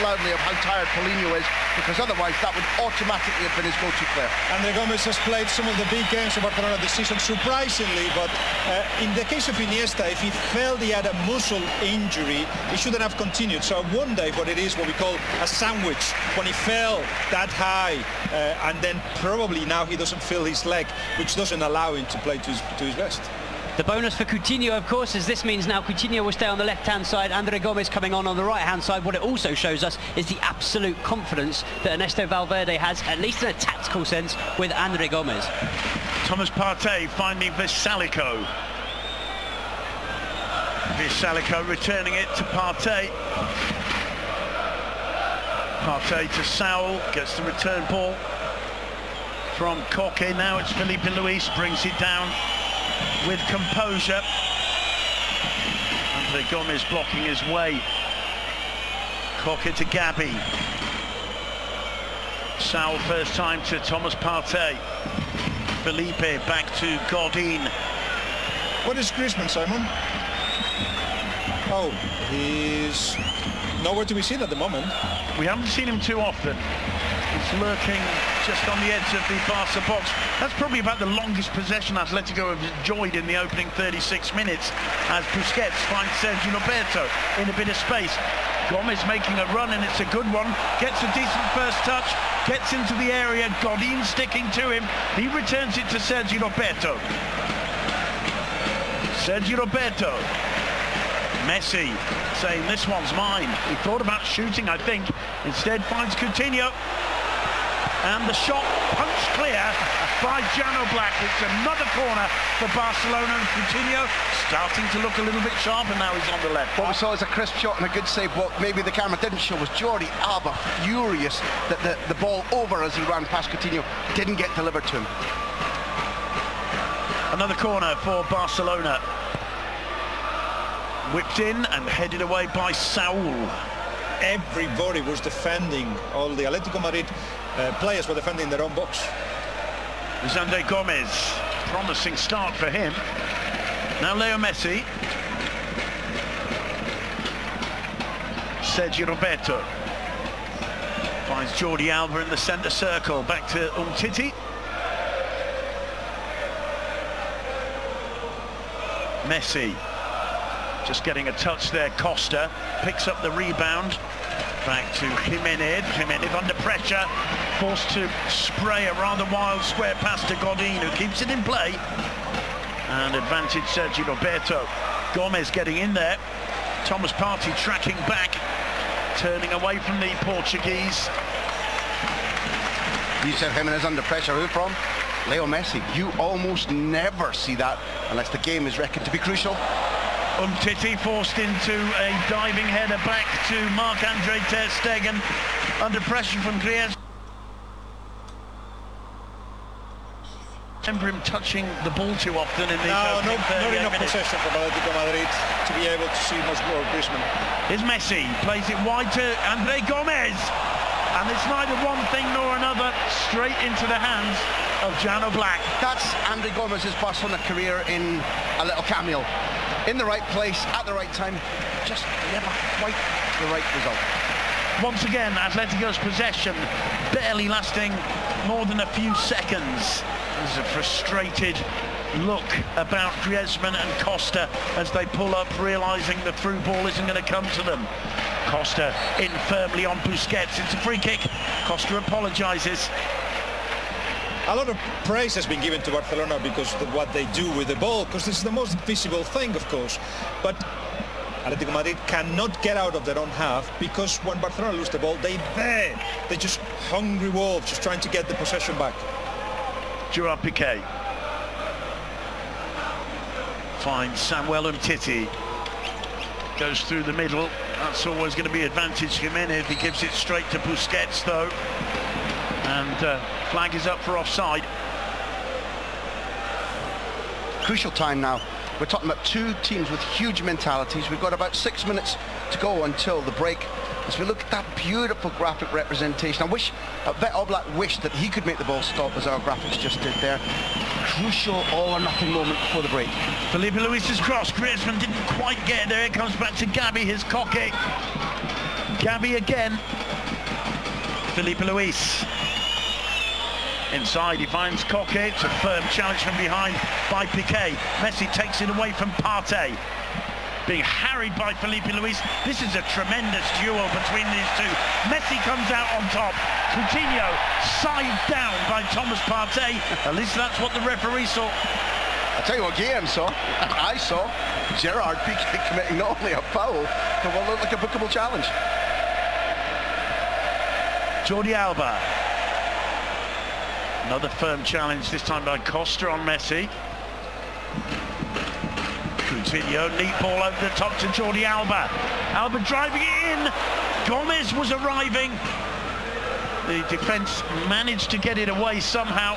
loudly of how tired Paulinho is, because otherwise that would automatically have been his go-to player. Andre Gomes has played some of the big games of Barcelona this season, surprisingly, but in the case of Iniesta, if he felt he had a muscle injury, he shouldn't have continued. So I wonder what it is, what we call a sandwich, when he fell that high, and then probably now he doesn't feel his leg, which doesn't allow him to play to his best. The bonus for Coutinho, of course, is this means now Coutinho will stay on the left-hand side, Andre Gomes coming on the right-hand side. What it also shows us is the absolute confidence that Ernesto Valverde has, at least in a tactical sense, with Andre Gomes. Thomas Partey finding Visalico. Visalico returning it to Partey. Partey to Saul, gets the return ball from Koke. Now it's Felipe Luis, brings it down with composure. Andre Gomes blocking his way. Koke to Gabi. Saul first time to Thomas Partey. Felipe back to Godin. What is Griezmann, Simon? Oh, he's nowhere to be seen at the moment. We haven't seen him too often. He's lurking just on the edge of the Barca box. That's probably about the longest possession Atletico have enjoyed in the opening 36 minutes, as Busquets finds Sergio Roberto in a bit of space. Gomes making a run, and it's a good one. Gets a decent first touch, gets into the area. Godin sticking to him. He returns it to Sergio Roberto. Sergio Roberto. Messi saying this one's mine. He thought about shooting, I think. Instead finds Coutinho. And the shot punched clear by Jano Black. It's another corner for Barcelona, and Coutinho starting to look a little bit sharper now. He's on the left. What we saw is a crisp shot and a good save. What maybe the camera didn't show was Jordi Alba furious that the ball over as he ran past Coutinho didn't get delivered to him. Another corner for Barcelona. Whipped in and headed away by Saul. Everybody was defending. All the Atletico Madrid players were defending their own box. There's Andre Gomes. Promising start for him. Now Leo Messi. Sergio Roberto. Finds Jordi Alba in the centre circle. Back to Umtiti. Messi. Just getting a touch there. Costa picks up the rebound. Back to Jimenez. Jimenez under pressure, forced to spray a rather wild square pass to Godin, who keeps it in play. And advantage Sergio Roberto. Gomes getting in there. Thomas Partey tracking back, turning away from the Portuguese. You said Jimenez under pressure. Who from? Leo Messi. You almost never see that unless the game is reckoned to be crucial. Umtiti forced into a diving header back to Marc-Andre ter Stegen, under pressure from Griezmann. Remember him touching the ball too often in these not enough minutes. possession for Atletico Madrid to be able to see much more Griezmann. Here's Messi, plays it wide to Andre Gomes, and it's neither one thing nor another, straight into the hands of Jano Black. That's Andre Gomes' Barcelona career in a little cameo. In the right place, at the right time, just never quite the right result. Once again, Atletico's possession barely lasting more than a few seconds. There's a frustrated look about Griezmann and Costa as they pull up, realising the through ball isn't going to come to them. Costa in firmly on Busquets. It's a free kick. Costa apologises. A lot of praise has been given to Barcelona because of what they do with the ball, because this is the most visible thing, of course. But Atletico Madrid cannot get out of their own half, because when Barcelona lose the ball, they're just hungry wolves, just trying to get the possession back. Gerard Piqué finds Samuel Umtiti, goes through the middle. That's always going to be advantage Jimenez. He gives it straight to Busquets though, and flag is up for offside. Crucial time now. We're talking about two teams with huge mentalities. We've got about 6 minutes to go until the break. As we look at that beautiful graphic representation, I bet Oblak wished that he could make the ball stop as our graphics just did there. Crucial all or nothing moment before the break. Felipe Luis's cross. Griezmann didn't quite get there. It comes back to Gabi. His Koke Gavi again. Filipe Luis. Inside, he finds Coque. It's a firm challenge from behind by Piqué. Messi takes it away from Partey. Being harried by Filipe Luis. This is a tremendous duel between these two. Messi comes out on top. Coutinho side down by Thomas Partey. At least that's what the referee saw. I'll tell you what Guillaume saw. I saw Gerard Piqué committing not only a foul, but what looked like a bookable challenge. Jordi Alba. Another firm challenge, this time by Costa on Messi. Coutinho, neat ball over the top to Jordi Alba. Alba driving it in. Gomez was arriving. The defence managed to get it away somehow.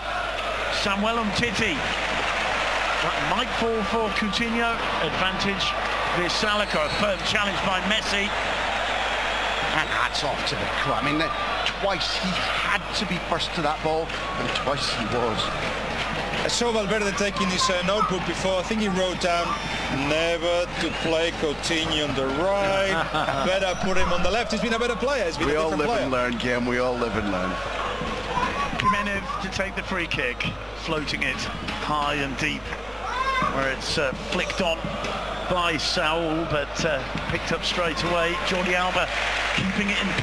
Samuel Umtiti. That might fall for Coutinho. Advantage Vissalako. A firm challenge by Messi. And hats off to the crew. I mean, twice he had to be first to that ball, and twice he was. I saw Valverde taking his notebook before. I think he wrote down, never to play Coutinho on the right, better put him on the left. He's been a better player. He's been we a all different live player. and learn, Game. We all live and learn. Jimenez to take the free kick, floating it high and deep, where it's flicked on by Saul, but picked up straight away. Jordi Alba keeping it in place.